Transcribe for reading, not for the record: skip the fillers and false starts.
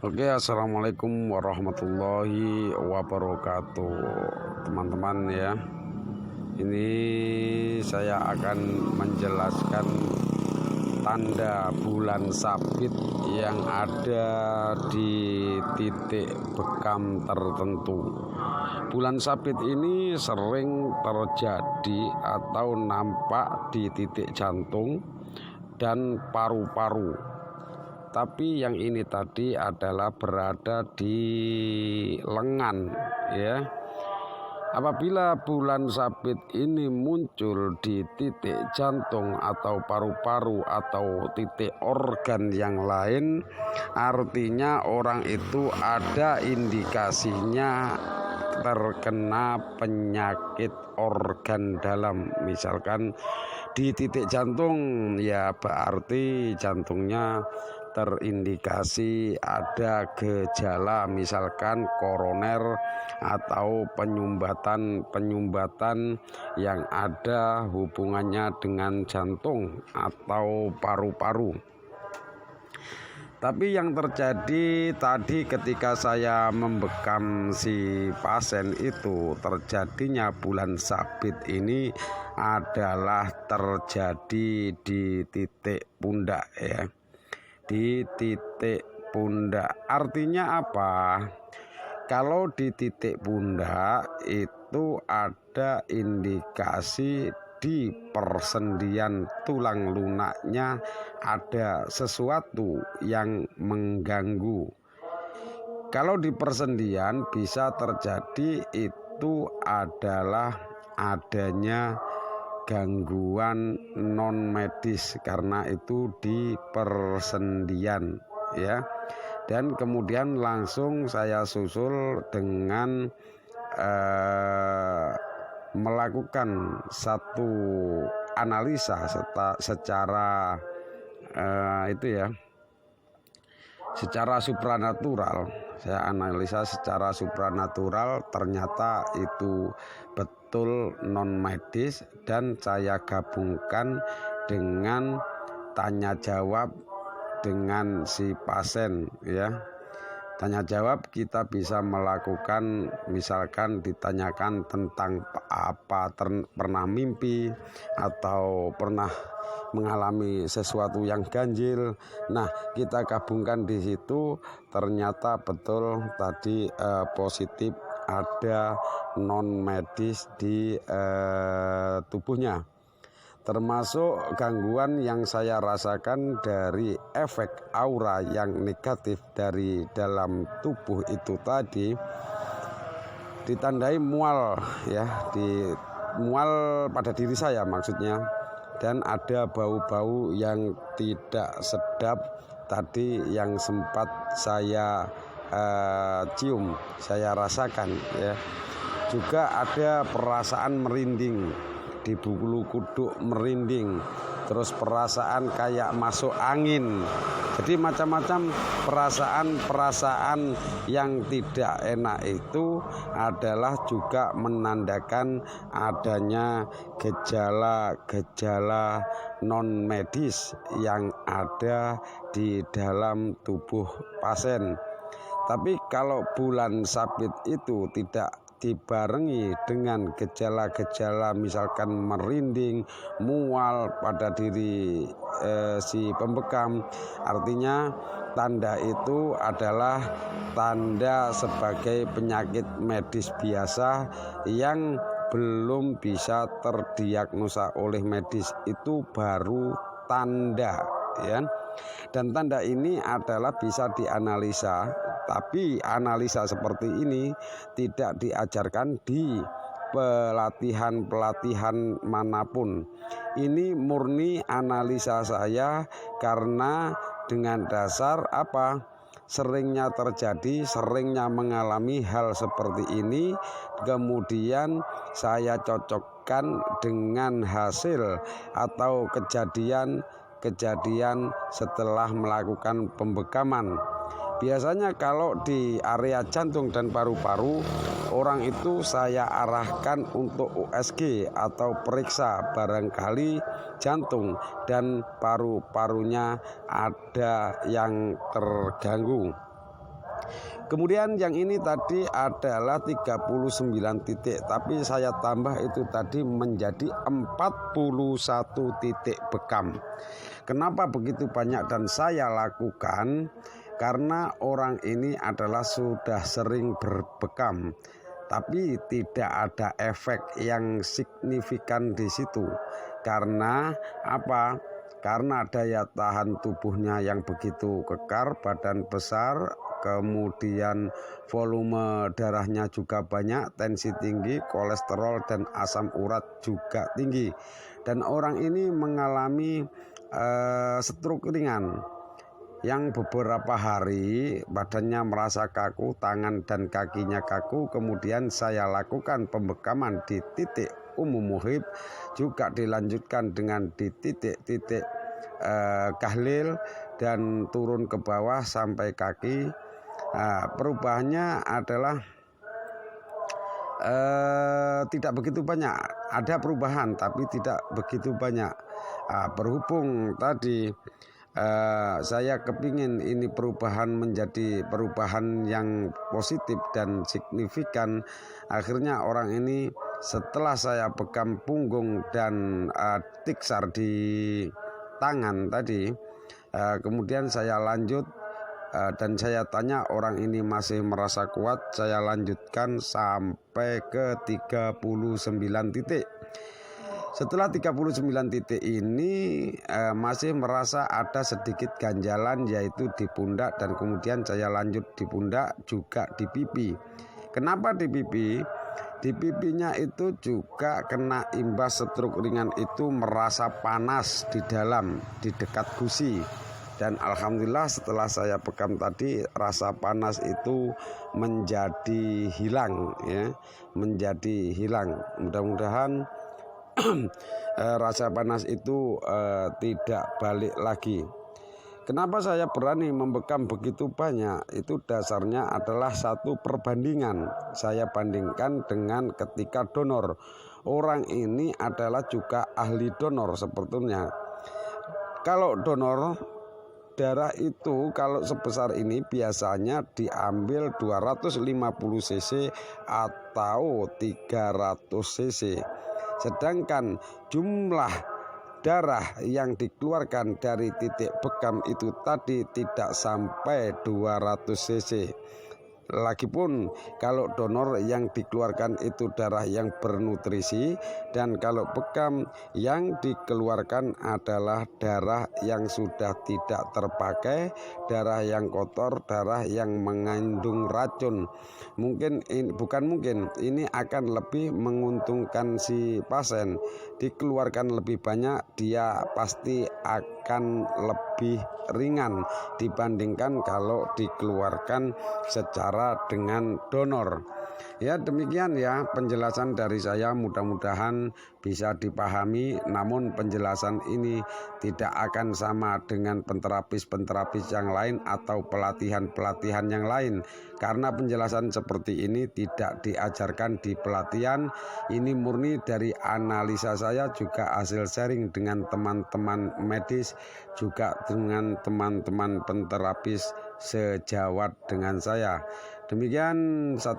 Oke, assalamualaikum warahmatullahi wabarakatuh, teman-teman ya. Ini saya akan menjelaskan tanda bulan sabit yang ada di titik bekam tertentu. Bulan sabit ini sering terjadi atau nampak di titik jantung dan paru-paru. Tapi yang ini tadi adalah berada di lengan ya. Apabila bulan sabit ini muncul di titik jantung atau paru-paru atau titik organ yang lain, artinya orang itu ada indikasinya terkena penyakit organ dalam. Misalkan di titik jantung, ya berarti jantungnya terindikasi ada gejala misalkan koroner atau penyumbatan yang ada hubungannya dengan jantung atau paru-paru. Tapi yang terjadi tadi ketika saya membekam si pasien itu, terjadinya bulan sabit ini adalah terjadi di titik pundak ya. Di titik pundak artinya apa? Kalau di titik pundak itu ada indikasi di persendian tulang lunaknya ada sesuatu yang mengganggu. Kalau di persendian bisa terjadi itu adalah adanya gangguan non medis karena itu di persendian ya. Dan kemudian langsung saya susul dengan melakukan satu analisa secara secara supranatural. Saya analisa secara supranatural, ternyata itu betul non medis dan saya gabungkan dengan tanya jawab dengan si pasien ya. Tanya jawab kita bisa melakukan, misalkan ditanyakan tentang apa, pernah mimpi atau pernah mengalami sesuatu yang ganjil. Nah, kita gabungkan di situ, ternyata betul tadi positif ada non medis di tubuhnya. Termasuk gangguan yang saya rasakan dari efek aura yang negatif dari dalam tubuh itu tadi, ditandai mual ya, di mual pada diri saya maksudnya, dan ada bau-bau yang tidak sedap tadi yang sempat saya cium, saya rasakan ya. Juga ada perasaan merinding di bulu kuduk, merinding, terus perasaan kayak masuk angin. Jadi macam-macam perasaan yang tidak enak itu adalah juga menandakan adanya gejala-gejala non medis yang ada di dalam tubuh pasien. Tapi kalau bulan sabit itu tidak dibarengi dengan gejala-gejala misalkan merinding, mual pada diri si pembekam, artinya tanda itu adalah tanda sebagai penyakit medis biasa yang belum bisa terdiagnosa oleh medis, itu baru tanda ya. Dan tanda ini adalah bisa dianalisa, tapi analisa seperti ini tidak diajarkan di pelatihan manapun. Ini murni analisa saya karena dengan dasar apa? Seringnya terjadi, seringnya mengalami hal seperti ini, kemudian saya cocokkan dengan hasil atau kejadian setelah melakukan pembekaman. Biasanya kalau di area jantung dan paru-paru, orang itu saya arahkan untuk USG atau periksa barangkali jantung dan paru-parunya ada yang terganggu. Kemudian yang ini tadi adalah 39 titik, tapi saya tambah itu tadi menjadi 41 titik bekam. Kenapa begitu banyak dan saya lakukan? Karena orang ini adalah sudah sering berbekam, tapi tidak ada efek yang signifikan di situ. Karena apa? Karena daya tahan tubuhnya yang begitu kekar, badan besar, kemudian volume darahnya juga banyak, tensi tinggi, kolesterol dan asam urat juga tinggi. Dan orang ini mengalami stroke ringan yang beberapa hari badannya merasa kaku, tangan dan kakinya kaku. Kemudian saya lakukan pembekaman di titik umum muhib, juga dilanjutkan dengan di titik-titik kahlil dan turun ke bawah sampai kaki. Perubahannya adalah tidak begitu banyak. Ada perubahan tapi tidak begitu banyak. Berhubung tadi saya kepingin ini perubahan menjadi perubahan yang positif dan signifikan. Akhirnya orang ini setelah saya bekam punggung dan tiksar di tangan tadi, kemudian saya lanjut dan saya tanya orang ini masih merasa kuat. Saya lanjutkan sampai ke 39 titik. Setelah 39 titik ini masih merasa ada sedikit ganjalan, yaitu di pundak, dan kemudian saya lanjut di pundak juga di pipi. Kenapa di pipi? Di pipinya itu juga kena imbas stroke ringan itu, merasa panas di dalam, di dekat gusi. Dan alhamdulillah setelah saya bekam tadi, rasa panas itu menjadi hilang, ya, menjadi hilang. Mudah-mudahan rasa panas itu tidak balik lagi. Kenapa saya berani membekam begitu banyak? Itu dasarnya adalah satu perbandingan. Saya bandingkan dengan ketika donor. Orang ini adalah juga ahli donor sebetulnya. Kalau donor darah itu kalau sebesar ini biasanya diambil 250 cc atau 300 cc. Sedangkan jumlah darah yang dikeluarkan dari titik bekam itu tadi tidak sampai 200 cc. Lagipun kalau donor yang dikeluarkan itu darah yang bernutrisi, dan kalau bekam yang dikeluarkan adalah darah yang sudah tidak terpakai, darah yang kotor, darah yang mengandung racun. Ini akan lebih menguntungkan si pasien. Dikeluarkan lebih banyak, dia pasti akan lebih ringan dibandingkan kalau dikeluarkan secara dengan donor. Ya, demikian ya penjelasan dari saya, mudah-mudahan bisa dipahami. Namun penjelasan ini tidak akan sama dengan penterapis yang lain atau pelatihan yang lain, karena penjelasan seperti ini tidak diajarkan di pelatihan. Ini murni dari analisa saya, juga hasil sharing dengan teman-teman medis, juga dengan teman-teman penterapis sejawat dengan saya. Demikian